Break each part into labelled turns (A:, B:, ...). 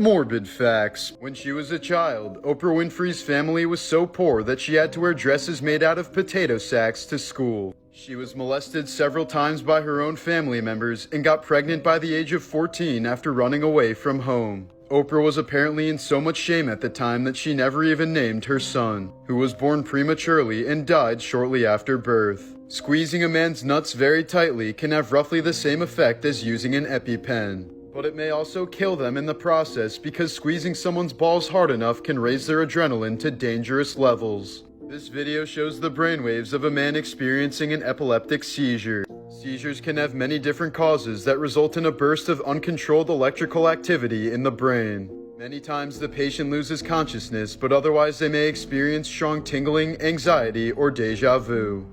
A: Morbid Facts. When she was a child, Oprah Winfrey's family was so poor that she had to wear dresses made out of potato sacks to school. She was molested several times by her own family members and got pregnant by the age of 14 after running away from home. Oprah was apparently in so much shame at the time that she never even named her son, who was born prematurely and died shortly after birth. Squeezing a man's nuts very tightly can have roughly the same effect as using an EpiPen. But it may also kill them in the process because squeezing someone's balls hard enough can raise their adrenaline to dangerous levels. This video shows the brainwaves of a man experiencing an epileptic seizure. Seizures can have many different causes that result in a burst of uncontrolled electrical activity in the brain. Many times the patient loses consciousness, but otherwise they may experience strong tingling, anxiety, or deja vu.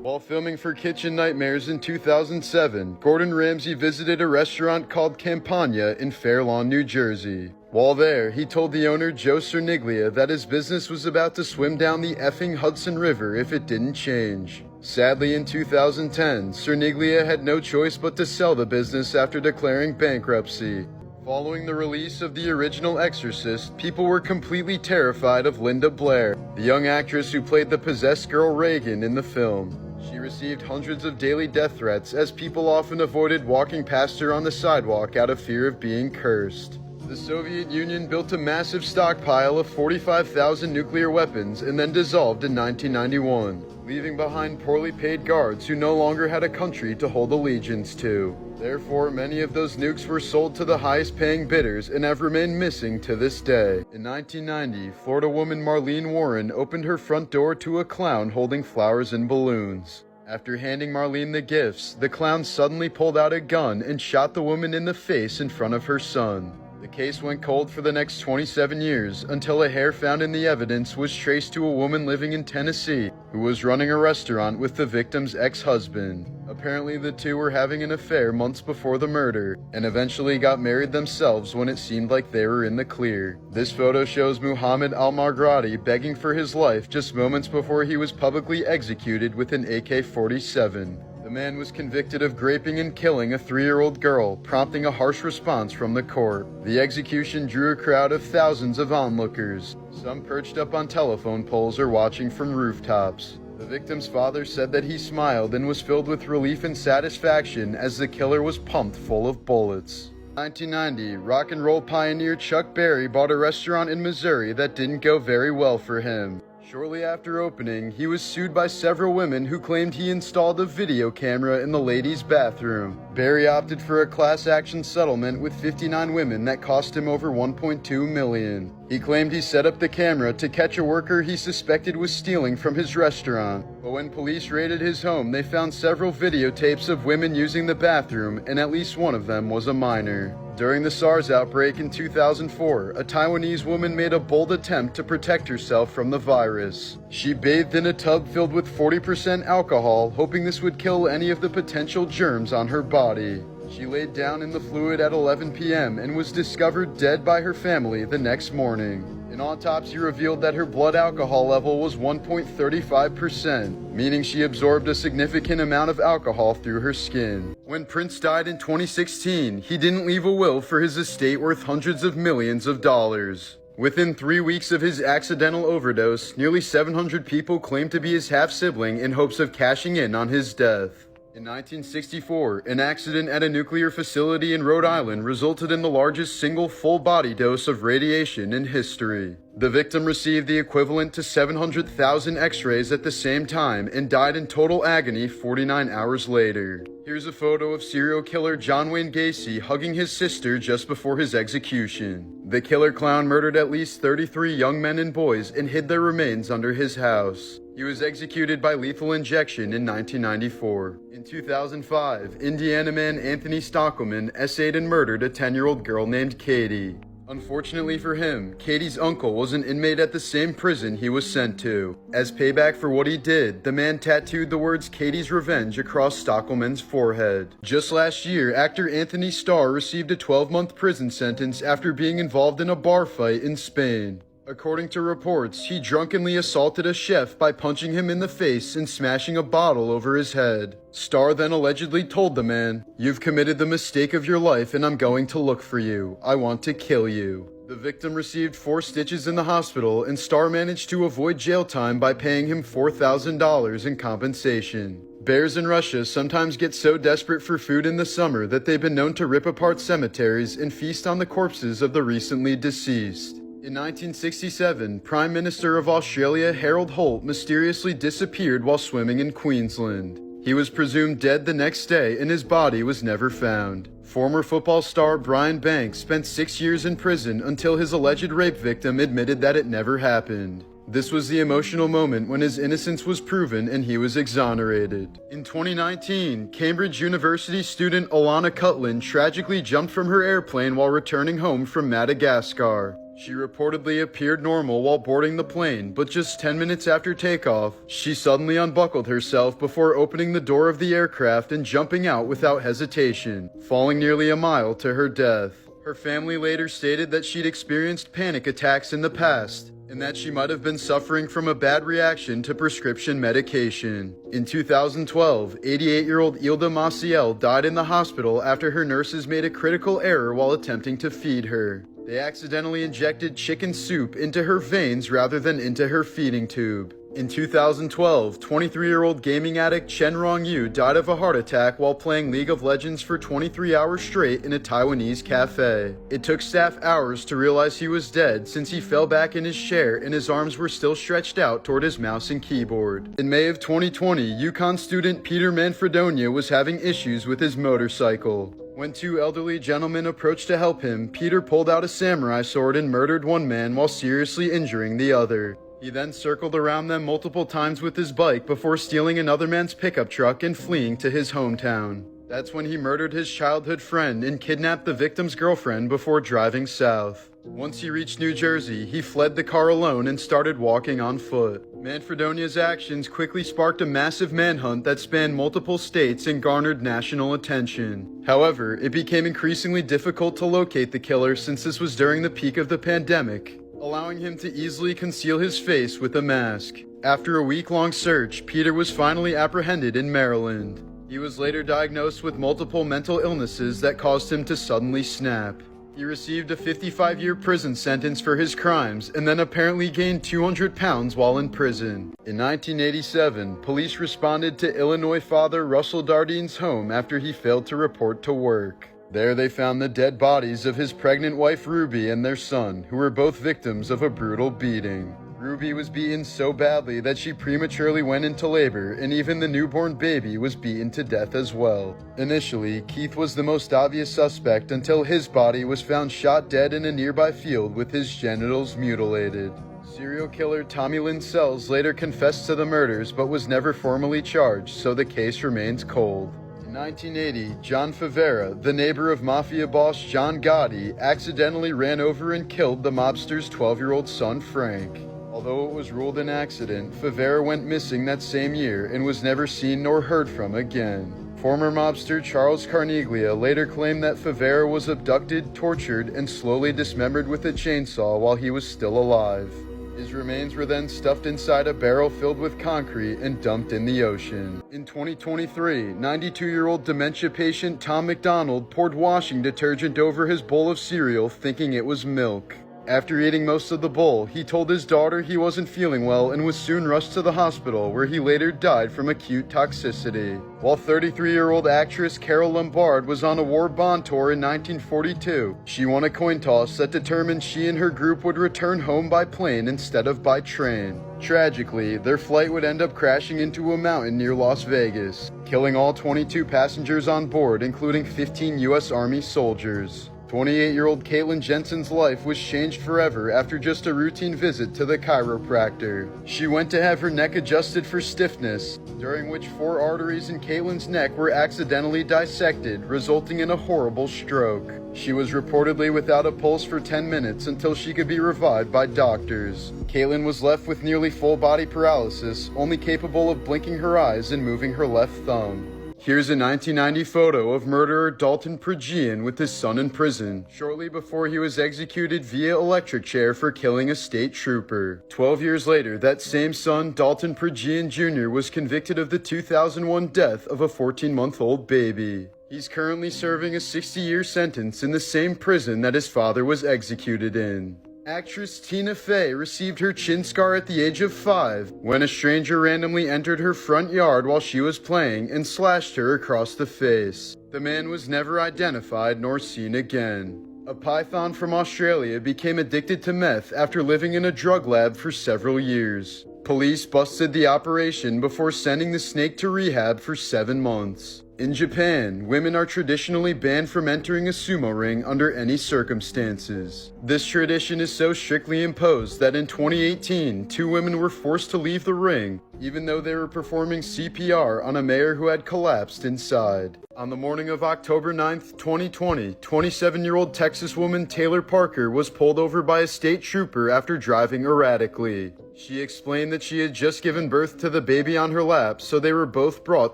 A: While filming for Kitchen Nightmares in 2007, Gordon Ramsay visited a restaurant called Campagna in Fair Lawn, New Jersey. While there, he told the owner, Joe Cerniglia, that his business was about to swim down the effing Hudson River if it didn't change. Sadly, in 2010, Cerniglia had no choice but to sell the business after declaring bankruptcy. Following the release of the original Exorcist, people were completely terrified of Linda Blair, the young actress who played the possessed girl Reagan in the film. She received hundreds of daily death threats as people often avoided walking past her on the sidewalk out of fear of being cursed. The Soviet Union built a massive stockpile of 45,000 nuclear weapons and then dissolved in 1991, leaving behind poorly paid guards who no longer had a country to hold allegiance to. Therefore, many of those nukes were sold to the highest paying bidders and have remained missing to this day. In 1990, Florida woman Marlene Warren opened her front door to a clown holding flowers and balloons. After handing Marlene the gifts, the clown suddenly pulled out a gun and shot the woman in the face in front of her son. The case went cold for the next 27 years until a hair found in the evidence was traced to a woman living in Tennessee who was running a restaurant with the victim's ex-husband. Apparently the two were having an affair months before the murder and eventually got married themselves when it seemed like they were in the clear. This photo shows Muhammad al-Margradi begging for his life just moments before he was publicly executed with an AK-47. The man was convicted of raping and killing a 3-year-old girl, prompting a harsh response from the court. The execution drew a crowd of thousands of onlookers, some perched up on telephone poles or watching from rooftops. The victim's father said that he smiled and was filled with relief and satisfaction as the killer was pumped full of bullets. In 1990, rock and roll pioneer Chuck Berry bought a restaurant in Missouri that didn't go very well for him. Shortly after opening, he was sued by several women who claimed he installed a video camera in the ladies' bathroom. Berry opted for a class action settlement with 59 women that cost him over $1.2 million. He claimed he set up the camera to catch a worker he suspected was stealing from his restaurant. But when police raided his home, they found several videotapes of women using the bathroom, and at least one of them was a minor. During the SARS outbreak in 2004, a Taiwanese woman made a bold attempt to protect herself from the virus. She bathed in a tub filled with 40% alcohol, hoping this would kill any of the potential germs on her body. She laid down in the fluid at 11 p.m. and was discovered dead by her family the next morning. An autopsy revealed that her blood alcohol level was 1.35%, meaning she absorbed a significant amount of alcohol through her skin. When Prince died in 2016, he didn't leave a will for his estate worth hundreds of millions of dollars. Within 3 weeks of his accidental overdose, nearly 700 people claimed to be his half-sibling in hopes of cashing in on his death. In 1964, an accident at a nuclear facility in Rhode Island resulted in the largest single full-body dose of radiation in history. The victim received the equivalent to 700,000 x-rays at the same time and died in total agony 49 hours later. Here's a photo of serial killer John Wayne Gacy hugging his sister just before his execution. The killer clown murdered at least 33 young men and boys and hid their remains under his house. He was executed by lethal injection in 1994. In 2005, Indiana man Anthony Stockelman essayed and murdered a 10-year-old girl named Katie. Unfortunately for him, Katie's uncle was an inmate at the same prison he was sent to. As payback for what he did, the man tattooed the words Katie's Revenge across Stockelman's forehead. Just last year, actor Anthony Starr received a 12-month prison sentence after being involved in a bar fight in Spain. According to reports, he drunkenly assaulted a chef by punching him in the face and smashing a bottle over his head. Starr then allegedly told the man, "You've committed the mistake of your life and I'm going to look for you. I want to kill you." The victim received 4 stitches in the hospital, and Starr managed to avoid jail time by paying him $4,000 in compensation. Bears in Russia sometimes get so desperate for food in the summer that they've been known to rip apart cemeteries and feast on the corpses of the recently deceased. In 1967, Prime Minister of Australia Harold Holt mysteriously disappeared while swimming in Queensland. He was presumed dead the next day and his body was never found. Former football star Brian Banks spent 6 years in prison until his alleged rape victim admitted that it never happened. This was the emotional moment when his innocence was proven and he was exonerated. In 2019, Cambridge University student Alana Cutlin tragically jumped from her airplane while returning home from Madagascar. She reportedly appeared normal while boarding the plane, but just 10 minutes after takeoff, she suddenly unbuckled herself before opening the door of the aircraft and jumping out without hesitation, falling nearly a mile to her death. Her family later stated that she'd experienced panic attacks in the past, and that she might have been suffering from a bad reaction to prescription medication. In 2012, 88-year-old Ilda Maciel died in the hospital after her nurses made a critical error while attempting to feed her. They accidentally injected chicken soup into her veins rather than into her feeding tube. In 2012, 23-year-old gaming addict Chen Rongyu died of a heart attack while playing League of Legends for 23 hours straight in a Taiwanese cafe. It took staff hours to realize he was dead since he fell back in his chair and his arms were still stretched out toward his mouse and keyboard. In May of 2020, UConn student Peter Manfredonia was having issues with his motorcycle. When 2 elderly gentlemen approached to help him, Peter pulled out a samurai sword and murdered one man while seriously injuring the other. He then circled around them multiple times with his bike before stealing another man's pickup truck and fleeing to his hometown. That's when he murdered his childhood friend and kidnapped the victim's girlfriend before driving south. Once he reached New Jersey, he fled the car alone and started walking on foot. Manfredonia's actions quickly sparked a massive manhunt that spanned multiple states and garnered national attention. However, it became increasingly difficult to locate the killer since this was during the peak of the pandemic, allowing him to easily conceal his face with a mask. After a week-long search, Peter was finally apprehended in Maryland. He was later diagnosed with multiple mental illnesses that caused him to suddenly snap. He received a 55-year prison sentence for his crimes and then apparently gained 200 pounds while in prison. In 1987, police responded to Illinois father Russell Dardine's home after he failed to report to work. There they found the dead bodies of his pregnant wife Ruby and their son, who were both victims of a brutal beating. Ruby was beaten so badly that she prematurely went into labor, and even the newborn baby was beaten to death as well. Initially, Keith was the most obvious suspect until his body was found shot dead in a nearby field with his genitals mutilated. Serial killer Tommy Lynn Sells later confessed to the murders but was never formally charged, so the case remains cold. In 1980, John Favera, the neighbor of mafia boss John Gotti, accidentally ran over and killed the mobster's 12-year-old son Frank. Although it was ruled an accident, Favera went missing that same year and was never seen nor heard from again. Former mobster Charles Carneglia later claimed that Favera was abducted, tortured, and slowly dismembered with a chainsaw while he was still alive. His remains were then stuffed inside a barrel filled with concrete and dumped in the ocean. In 2023, 92-year-old dementia patient Tom McDonald poured washing detergent over his bowl of cereal thinking it was milk. After eating most of the bowl, he told his daughter he wasn't feeling well and was soon rushed to the hospital, where he later died from acute toxicity. While 33-year-old actress Carol Lombard was on a war bond tour in 1942, she won a coin toss that determined she and her group would return home by plane instead of by train. Tragically, their flight would end up crashing into a mountain near Las Vegas, killing all 22 passengers on board, including 15 U.S. Army soldiers. 28-year-old Caitlin Jensen's life was changed forever after just a routine visit to the chiropractor. She went to have her neck adjusted for stiffness, during which 4 arteries in Caitlin's neck were accidentally dissected, resulting in a horrible stroke. She was reportedly without a pulse for 10 minutes until she could be revived by doctors. Caitlin was left with nearly full body paralysis, only capable of blinking her eyes and moving her left thumb. Here's a 1990 photo of murderer Dalton Prejean with his son in prison, shortly before he was executed via electric chair for killing a state trooper. 12 years later, that same son, Dalton Prejean Jr., was convicted of the 2001 death of a 14-month-old baby. He's currently serving a 60-year sentence in the same prison that his father was executed in. Actress Tina Fey received her chin scar at the age of 5 when a stranger randomly entered her front yard while she was playing and slashed her across the face. The man was never identified nor seen again. A python from Australia became addicted to meth after living in a drug lab for several years. Police busted the operation before sending the snake to rehab for 7 months. In Japan, women are traditionally banned from entering a sumo ring under any circumstances. This tradition is so strictly imposed that in 2018, 2 women were forced to leave the ring, even though they were performing CPR on a mayor who had collapsed inside. On the morning of October 9th, 2020, 27-year-old Texas woman Taylor Parker was pulled over by a state trooper after driving erratically. She explained that she had just given birth to the baby on her lap, so they were both brought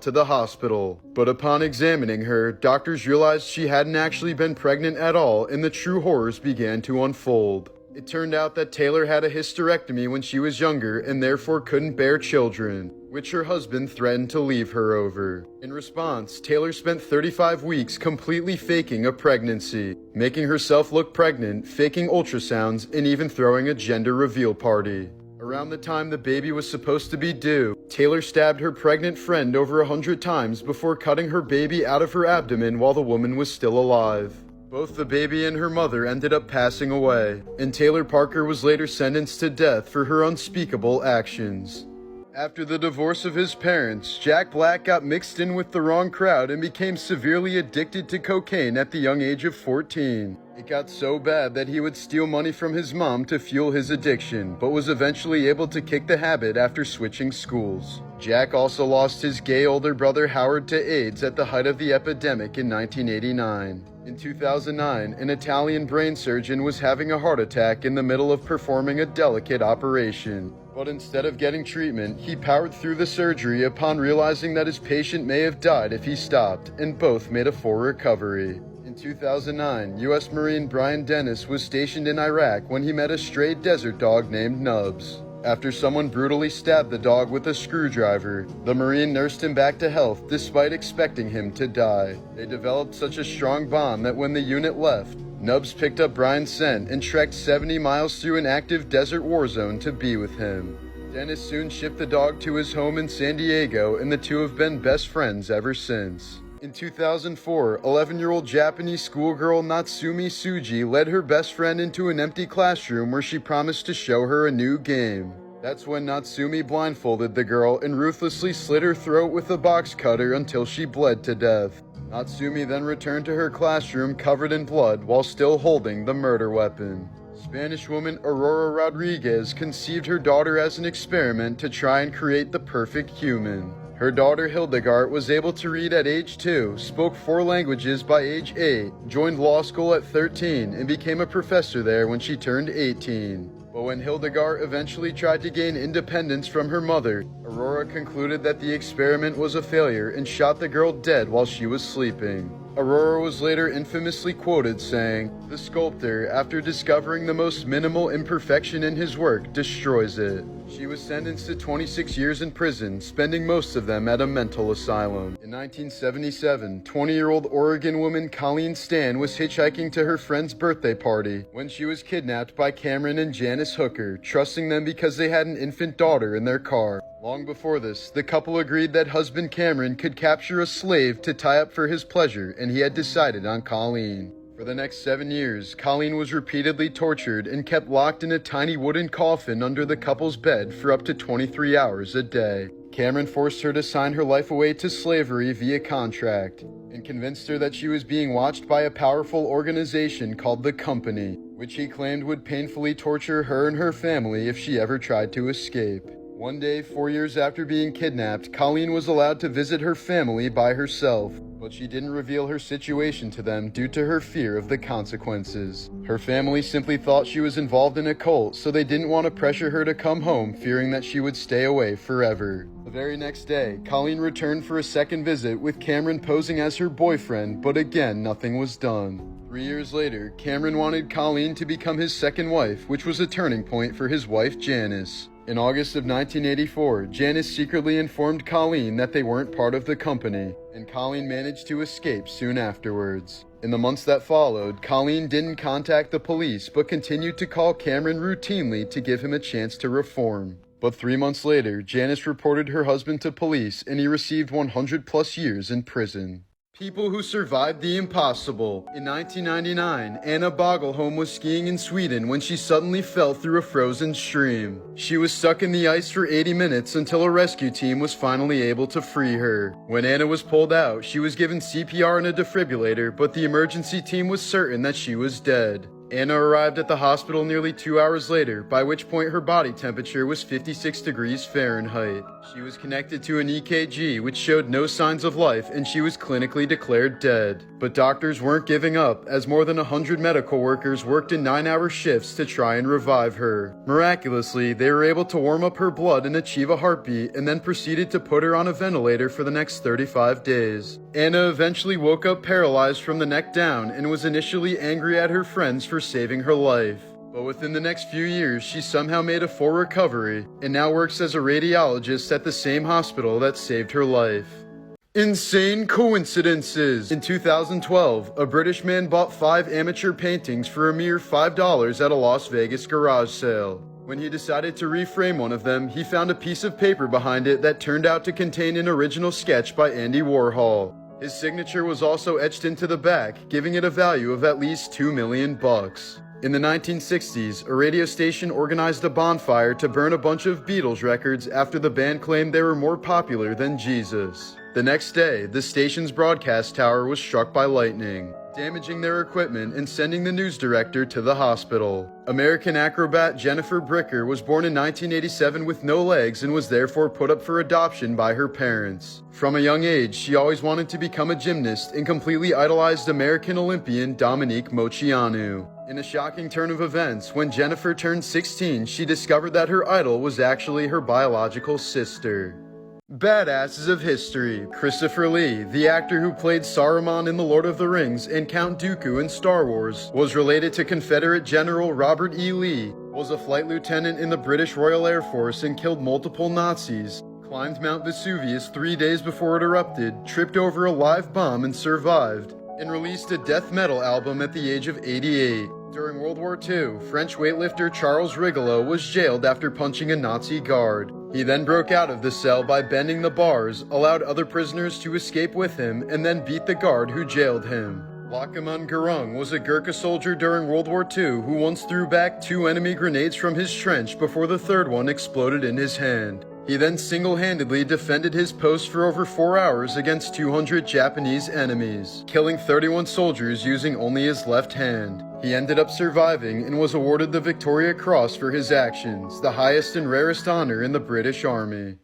A: to the hospital. But upon examining her, doctors realized she hadn't actually been pregnant at all, and the true horrors began to unfold. It turned out that Taylor had a hysterectomy when she was younger and therefore couldn't bear children, which her husband threatened to leave her over. In response, Taylor spent 35 weeks completely faking a pregnancy, making herself look pregnant, faking ultrasounds, and even throwing a gender reveal party. Around the time the baby was supposed to be due, Taylor stabbed her pregnant friend over 100 times before cutting her baby out of her abdomen while the woman was still alive. Both the baby and her mother ended up passing away, and Taylor Parker was later sentenced to death for her unspeakable actions. After the divorce of his parents, Jack Black got mixed in with the wrong crowd and became severely addicted to cocaine at the young age of 14. It got so bad that he would steal money from his mom to fuel his addiction, but was eventually able to kick the habit after switching schools. Jack also lost his gay older brother Howard to AIDS at the height of the epidemic in 1989. In 2009, an Italian brain surgeon was having a heart attack in the middle of performing a delicate operation. But instead of getting treatment, he powered through the surgery upon realizing that his patient may have died if he stopped, and both made a full recovery. In 2009, U.S. Marine Brian Dennis was stationed in Iraq when he met a stray desert dog named Nubs. After someone brutally stabbed the dog with a screwdriver, the Marine nursed him back to health despite expecting him to die. They developed such a strong bond that when the unit left, Nubs picked up Brian's scent and trekked 70 miles through an active desert war zone to be with him. Dennis soon shipped the dog to his home in San Diego, and the two have been best friends ever since. In 2004, 11-year-old Japanese schoolgirl Natsumi Tsuji led her best friend into an empty classroom where she promised to show her a new game. That's when Natsumi blindfolded the girl and ruthlessly slit her throat with a box cutter until she bled to death. Natsumi then returned to her classroom covered in blood while still holding the murder weapon. Spanish woman Aurora Rodriguez conceived her daughter as an experiment to try and create the perfect human. Her daughter Hildegard was able to read at age 2, spoke 4 languages by age 8, joined law school at 13, and became a professor there when she turned 18. But when Hildegard eventually tried to gain independence from her mother, Aurora concluded that the experiment was a failure and shot the girl dead while she was sleeping. Aurora was later infamously quoted saying, "The sculptor, after discovering the most minimal imperfection in his work, destroys it." She was sentenced to 26 years in prison, spending most of them at a mental asylum. In 1977, 20-year-old Oregon woman Colleen Stan was hitchhiking to her friend's birthday party when she was kidnapped by Cameron and Janice Hooker, trusting them because they had an infant daughter in their car. Long before this, the couple agreed that husband Cameron could capture a slave to tie up for his pleasure, and he had decided on Colleen. For the next 7 years, Colleen was repeatedly tortured and kept locked in a tiny wooden coffin under the couple's bed for up to 23 hours a day. Cameron forced her to sign her life away to slavery via contract, and convinced her that she was being watched by a powerful organization called the Company, which he claimed would painfully torture her and her family if she ever tried to escape. One day, 4 years after being kidnapped, Colleen was allowed to visit her family by herself. but she didn't reveal her situation to them due to her fear of the consequences. Her family simply thought she was involved in a cult, so they didn't want to pressure her to come home, fearing that she would stay away forever. The very next day, Colleen returned for a second visit with Cameron posing as her boyfriend, but again, nothing was done. 3 years later, Cameron wanted Colleen to become his second wife, which was a turning point for his wife Janice. In August of 1984, Janice secretly informed Colleen that they weren't part of the company, and Colleen managed to escape soon afterwards. In the months that followed, Colleen didn't contact the police but continued to call Cameron routinely to give him a chance to reform. But 3 months later, Janice reported her husband to police and he received 100+ years in prison. People who survived the impossible. In 1999, Anna Bogelholm was skiing in Sweden when she suddenly fell through a frozen stream. She was stuck in the ice for 80 minutes until a rescue team was finally able to free her. When Anna was pulled out, she was given CPR and a defibrillator, but the emergency team was certain that she was dead. Anna arrived at the hospital nearly 2 hours later, by which point her body temperature was 56 degrees Fahrenheit. She was connected to an EKG, which showed no signs of life, and she was clinically declared dead. But doctors weren't giving up, as more than 100 medical workers worked in 9-hour shifts to try and revive her. Miraculously, they were able to warm up her blood and achieve a heartbeat, and then proceeded to put her on a ventilator for the next 35 days. Anna eventually woke up paralyzed from the neck down, and was initially angry at her friends for saving her life. But within the next few years, she somehow made a full recovery, and now works as a radiologist at the same hospital that saved her life. Insane coincidences! In 2012, a British man bought 5 amateur paintings for a mere $5 at a Las Vegas garage sale. When he decided to reframe one of them, he found a piece of paper behind it that turned out to contain an original sketch by Andy Warhol. His signature was also etched into the back, giving it a value of at least $2 million. In the 1960s, a radio station organized a bonfire to burn a bunch of Beatles records after the band claimed they were more popular than Jesus. The next day, the station's broadcast tower was struck by lightning, damaging their equipment and sending the news director to the hospital. American acrobat Jennifer Bricker was born in 1987 with no legs and was therefore put up for adoption by her parents. From a young age, she always wanted to become a gymnast and completely idolized American Olympian Dominique Moceanu. In a shocking turn of events, when Jennifer turned 16, she discovered that her idol was actually her biological sister. Badasses of history. Christopher Lee, the actor who played Saruman in The Lord of the Rings and Count Dooku in Star Wars, was related to Confederate General Robert E. Lee, was a flight lieutenant in the British Royal Air Force and killed multiple Nazis, climbed Mount Vesuvius 3 days before it erupted, tripped over a live bomb and survived, and released a death metal album at the age of 88. During World War II, French weightlifter Charles Rigoleau was jailed after punching a Nazi guard. He then broke out of the cell by bending the bars, allowed other prisoners to escape with him, and then beat the guard who jailed him. Lachman Gurung was a Gurkha soldier during World War II who once threw back 2 enemy grenades from his trench before the third one exploded in his hand. He then single-handedly defended his post for over 4 hours against 200 Japanese enemies, killing 31 soldiers using only his left hand. He ended up surviving and was awarded the Victoria Cross for his actions, the highest and rarest honor in the British Army.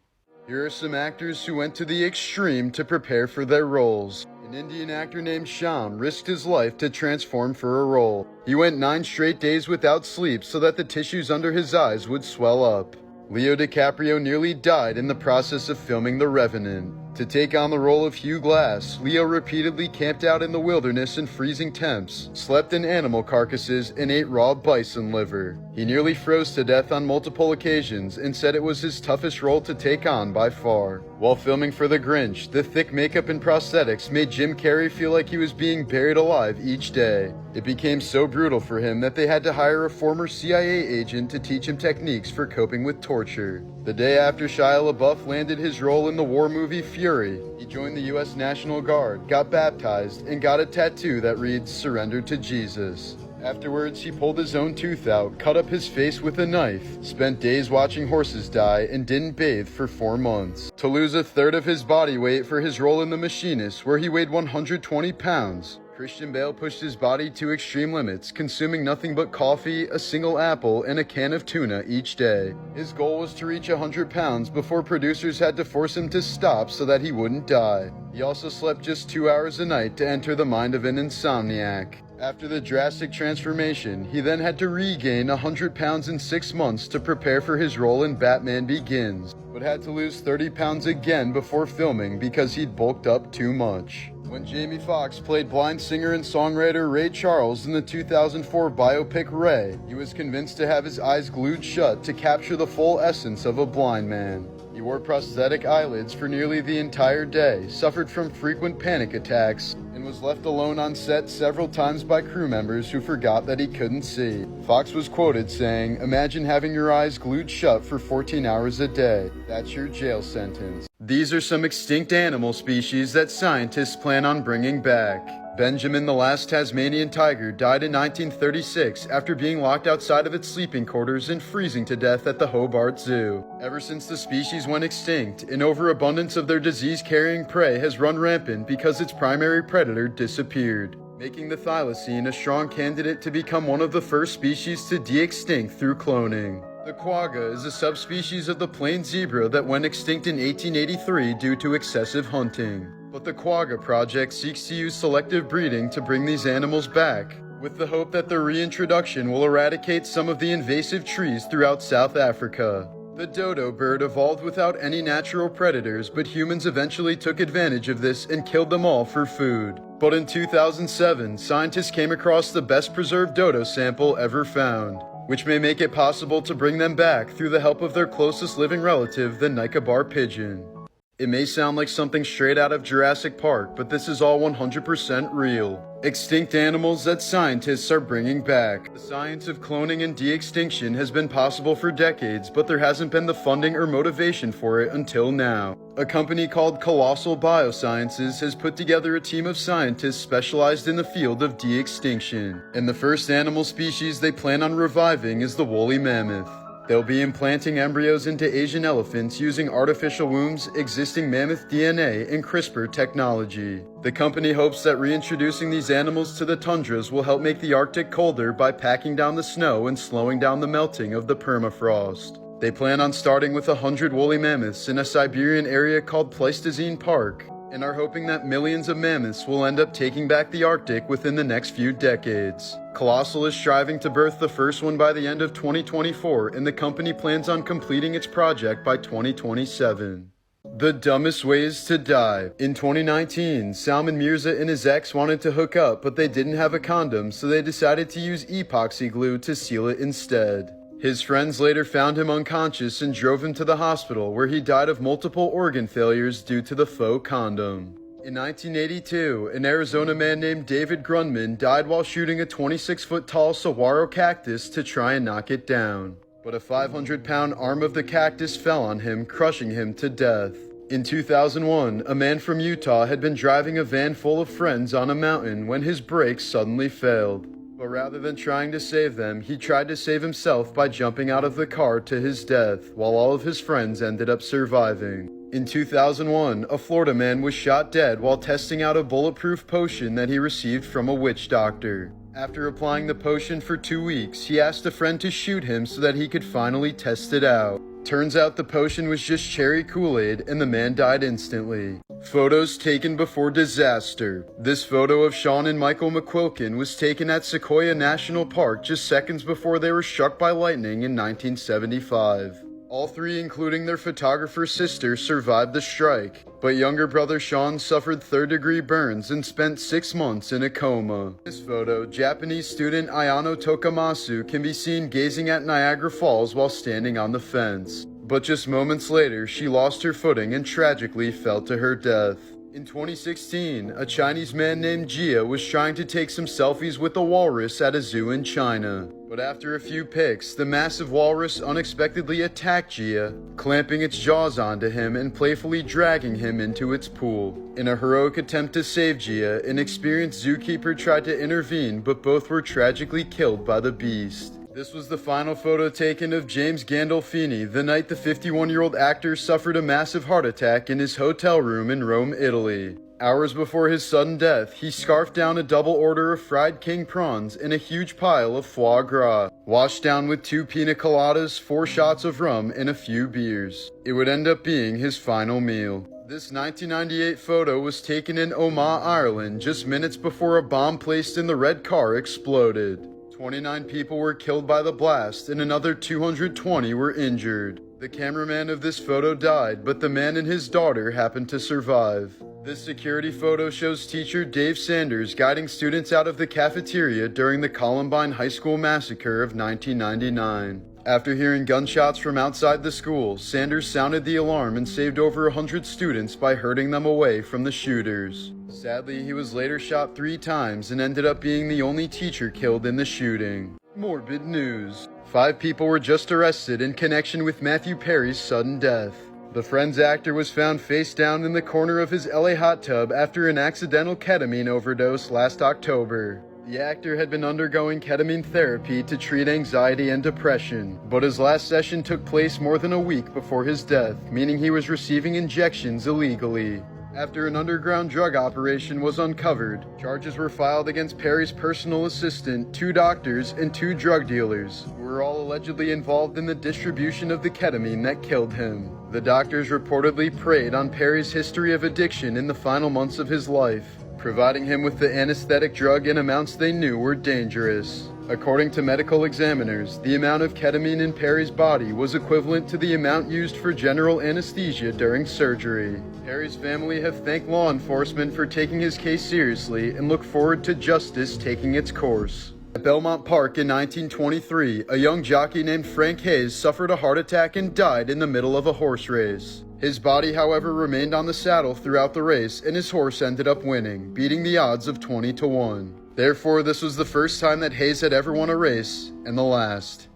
A: Here are some actors who went to the extreme to prepare for their roles. An Indian actor named Shyam risked his life to transform for a role. He went 9 straight days without sleep so that the tissues under his eyes would swell up. Leo DiCaprio nearly died in the process of filming The Revenant. To take on the role of Hugh Glass, Leo repeatedly camped out in the wilderness in freezing temps, slept in animal carcasses, and ate raw bison liver. He nearly froze to death on multiple occasions and said it was his toughest role to take on by far. While filming for The Grinch, the thick makeup and prosthetics made Jim Carrey feel like he was being buried alive each day. It became so brutal for him that they had to hire a former CIA agent to teach him techniques for coping with torture. The day after Shia LaBeouf landed his role in the war movie Fury, he joined the U.S. National Guard, got baptized, and got a tattoo that reads "Surrender to Jesus." Afterwards, he pulled his own tooth out, cut up his face with a knife, spent days watching horses die, and didn't bathe for 4 months. To lose a third of his body weight for his role in The Machinist, where he weighed 120 pounds, Christian Bale pushed his body to extreme limits, consuming nothing but coffee, a single apple, and a can of tuna each day. His goal was to reach 100 pounds before producers had to force him to stop so that he wouldn't die. He also slept just 2 hours a night to enter the mind of an insomniac. After the drastic transformation, he then had to regain 100 pounds in 6 months to prepare for his role in Batman Begins, but had to lose 30 pounds again before filming because he'd bulked up too much. When Jamie Foxx played blind singer and songwriter Ray Charles in the 2004 biopic Ray, he was convinced to have his eyes glued shut to capture the full essence of a blind man. He wore prosthetic eyelids for nearly the entire day, suffered from frequent panic attacks, and was left alone on set several times by crew members who forgot that he couldn't see. Fox was quoted saying, "Imagine having your eyes glued shut for 14 hours a day. That's your jail sentence." These are some extinct animal species that scientists plan on bringing back. Benjamin, the last Tasmanian tiger, died in 1936 after being locked outside of its sleeping quarters and freezing to death at the Hobart Zoo. Ever since the species went extinct, an overabundance of their disease-carrying prey has run rampant because its primary predator disappeared, making the thylacine a strong candidate to become one of the first species to de-extinct through cloning. The quagga is a subspecies of the plain zebra that went extinct in 1883 due to excessive hunting. But the Quagga Project seeks to use selective breeding to bring these animals back, with the hope that their reintroduction will eradicate some of the invasive trees throughout South Africa. The dodo bird evolved without any natural predators, but humans eventually took advantage of this and killed them all for food. But in 2007, scientists came across the best preserved dodo sample ever found, which may make it possible to bring them back through the help of their closest living relative, the Nicobar pigeon. It may sound like something straight out of Jurassic Park, but this is all 100% real. Extinct animals that scientists are bringing back. The science of cloning and de-extinction has been possible for decades, but there hasn't been the funding or motivation for it until now. A company called Colossal Biosciences has put together a team of scientists specialized in the field of de-extinction, and the first animal species they plan on reviving is the woolly mammoth. They'll be implanting embryos into Asian elephants using artificial wombs, existing mammoth DNA, and CRISPR technology. The company hopes that reintroducing these animals to the tundras will help make the Arctic colder by packing down the snow and slowing down the melting of the permafrost. They plan on starting with 100 woolly mammoths in a Siberian area called Pleistocene Park, and are hoping that millions of mammoths will end up taking back the Arctic within the next few decades. Colossal is striving to birth the first one by the end of 2024, and the company plans on completing its project by 2027. The dumbest ways to die. In 2019, Salman Mirza and his ex wanted to hook up, but they didn't have a condom, so they decided to use epoxy glue to seal it instead. His friends later found him unconscious and drove him to the hospital, where he died of multiple organ failures due to the faux condom. In 1982, an Arizona man named David Grundman died while shooting a 26-foot-tall saguaro cactus to try and knock it down. But a 500-pound arm of the cactus fell on him, crushing him to death. In 2001, a man from Utah had been driving a van full of friends on a mountain when his brakes suddenly failed. But rather than trying to save them, he tried to save himself by jumping out of the car to his death, while all of his friends ended up surviving. In 2001, a Florida man was shot dead while testing out a bulletproof potion that he received from a witch doctor. After applying the potion for 2 weeks, he asked a friend to shoot him so that he could finally test it out. Turns out the potion was just cherry Kool-Aid, and the man died instantly. Photos taken before disaster. This photo of Sean and Michael McQuilkin was taken at Sequoia National Park just seconds before they were struck by lightning in 1975. All three, including their photographer's sister, survived the strike, but younger brother Sean suffered third-degree burns and spent 6 months in a coma. In this photo, Japanese student Ayano Tokamasu can be seen gazing at Niagara Falls while standing on the fence. But just moments later, she lost her footing and tragically fell to her death. In 2016, a Chinese man named Jia was trying to take some selfies with a walrus at a zoo in China. But after a few pics, the massive walrus unexpectedly attacked Jia, clamping its jaws onto him and playfully dragging him into its pool. In a heroic attempt to save Jia, an experienced zookeeper tried to intervene, but both were tragically killed by the beast. This was the final photo taken of James Gandolfini the night the 51-year-old actor suffered a massive heart attack in his hotel room in Rome, Italy. Hours before his sudden death, he scarfed down a double order of fried king prawns in a huge pile of foie gras, washed down with 2 pina coladas, 4 shots of rum, and a few beers. It would end up being his final meal. This 1998 photo was taken in Omagh, Ireland, just minutes before a bomb placed in the red car exploded. 29 people were killed by the blast, and another 220 were injured. The cameraman of this photo died, but the man and his daughter happened to survive. This security photo shows teacher Dave Sanders guiding students out of the cafeteria during the Columbine High School massacre of 1999. After hearing gunshots from outside the school, Sanders sounded the alarm and saved over 100 students by herding them away from the shooters. Sadly, he was later shot 3 times and ended up being the only teacher killed in the shooting. Morbid news. 5 people were just arrested in connection with Matthew Perry's sudden death. The Friends actor was found face down in the corner of his LA hot tub after an accidental ketamine overdose last October. The actor had been undergoing ketamine therapy to treat anxiety and depression, but his last session took place more than a week before his death, meaning he was receiving injections illegally. After an underground drug operation was uncovered, charges were filed against Perry's personal assistant, 2 doctors, and 2 drug dealers, who were all allegedly involved in the distribution of the ketamine that killed him. The doctors reportedly preyed on Perry's history of addiction in the final months of his life, providing him with the anesthetic drug in amounts they knew were dangerous. According to medical examiners, the amount of ketamine in Perry's body was equivalent to the amount used for general anesthesia during surgery. Perry's family have thanked law enforcement for taking his case seriously and look forward to justice taking its course. At Belmont Park in 1923, a young jockey named Frank Hayes suffered a heart attack and died in the middle of a horse race. His body, however, remained on the saddle throughout the race, and his horse ended up winning, beating the odds of 20-1. Therefore, this was the first time that Hayes had ever won a race, and the last.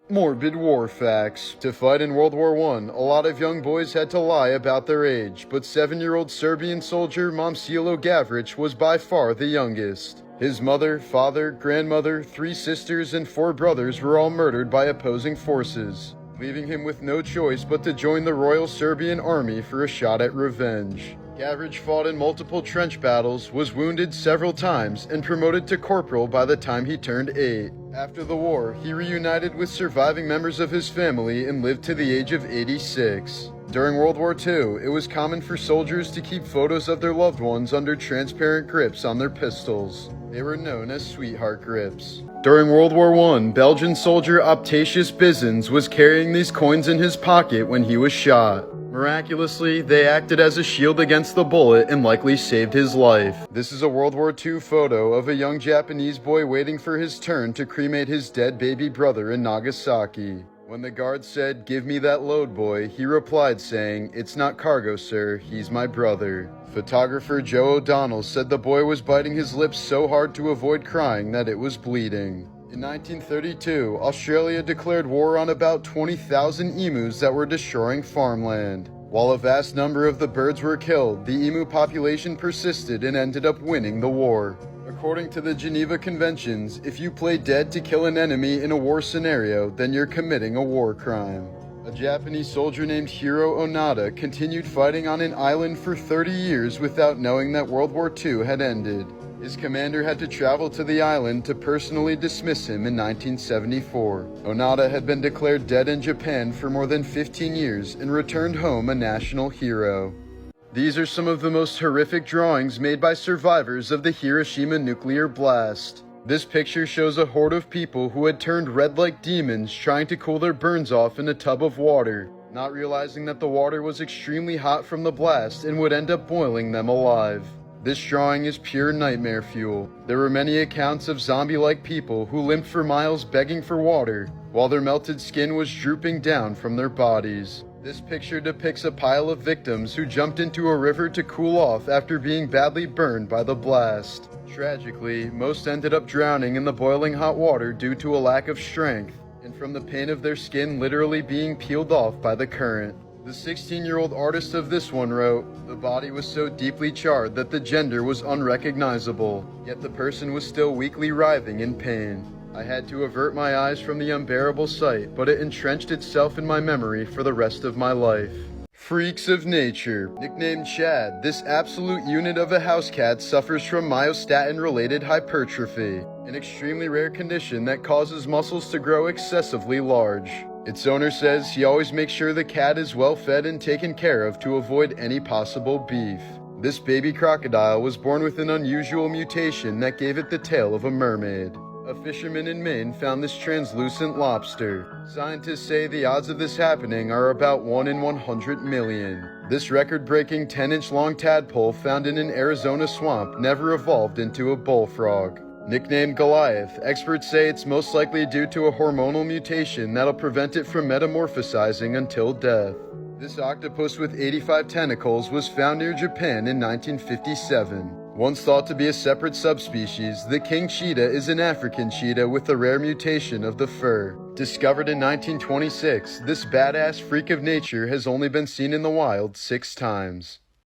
A: Morbid war facts. To fight in World War I, a lot of young boys had to lie about their age, but 7-year-old Serbian soldier Momcilo Gavrić was by far the youngest. His mother, father, grandmother, 3 sisters, and 4 brothers were all murdered by opposing forces, leaving him with no choice but to join the Royal Serbian Army for a shot at revenge. Gavrić fought in multiple trench battles, was wounded several times, and promoted to corporal by the time he turned 8. After the war, he reunited with surviving members of his family and lived to the age of 86. During World War II, it was common for soldiers to keep photos of their loved ones under transparent grips on their pistols. They were known as sweetheart grips. During World War I, Belgian soldier Optatius Bizens was carrying these coins in his pocket when he was shot. Miraculously, they acted as a shield against the bullet and likely saved his life. This is a World War II photo of a young Japanese boy waiting for his turn to cremate his dead baby brother in Nagasaki. When the guard said, "Give me that load, boy," he replied saying, "It's not cargo, sir, he's my brother." Photographer Joe O'Donnell said the boy was biting his lips so hard to avoid crying that it was bleeding. In 1932, Australia declared war on about 20,000 emus that were destroying farmland. While a vast number of the birds were killed, the emu population persisted and ended up winning the war. According to the Geneva Conventions, if you play dead to kill an enemy in a war scenario, then you're committing a war crime. A Japanese soldier named Hiro Onada continued fighting on an island for 30 years without knowing that World War II had ended. His commander had to travel to the island to personally dismiss him in 1974. Onada had been declared dead in Japan for more than 15 years and returned home a national hero. These are some of the most horrific drawings made by survivors of the Hiroshima nuclear blast. This picture shows a horde of people who had turned red like demons trying to cool their burns off in a tub of water, not realizing that the water was extremely hot from the blast and would end up boiling them alive. This drawing is pure nightmare fuel. There were many accounts of zombie-like people who limped for miles begging for water, while their melted skin was drooping down from their bodies. This picture depicts a pile of victims who jumped into a river to cool off after being badly burned by the blast. Tragically, most ended up drowning in the boiling hot water due to a lack of strength, and from the pain of their skin literally being peeled off by the current. The 16-year-old artist of this one wrote, "The body was so deeply charred that the gender was unrecognizable, yet the person was still weakly writhing in pain. I had to avert my eyes from the unbearable sight, but it entrenched itself in my memory for the rest of my life." Freaks of nature. Nicknamed Chad, this absolute unit of a house cat suffers from myostatin-related hypertrophy, an extremely rare condition that causes muscles to grow excessively large. Its owner says he always makes sure the cat is well fed and taken care of to avoid any possible beef. This baby crocodile was born with an unusual mutation that gave it the tail of a mermaid. A fisherman in Maine found this translucent lobster. Scientists say the odds of this happening are about 1 in 100 million. This record-breaking 10-inch long tadpole found in an Arizona swamp never evolved into a bullfrog. Nicknamed Goliath, experts say it's most likely due to a hormonal mutation that'll prevent it from metamorphosizing until death. This octopus with 85 tentacles was found near Japan in 1957. Once thought to be a separate subspecies, the king cheetah is an African cheetah with a rare mutation of the fur. Discovered in 1926, this badass freak of nature has only been seen in the wild 6 times.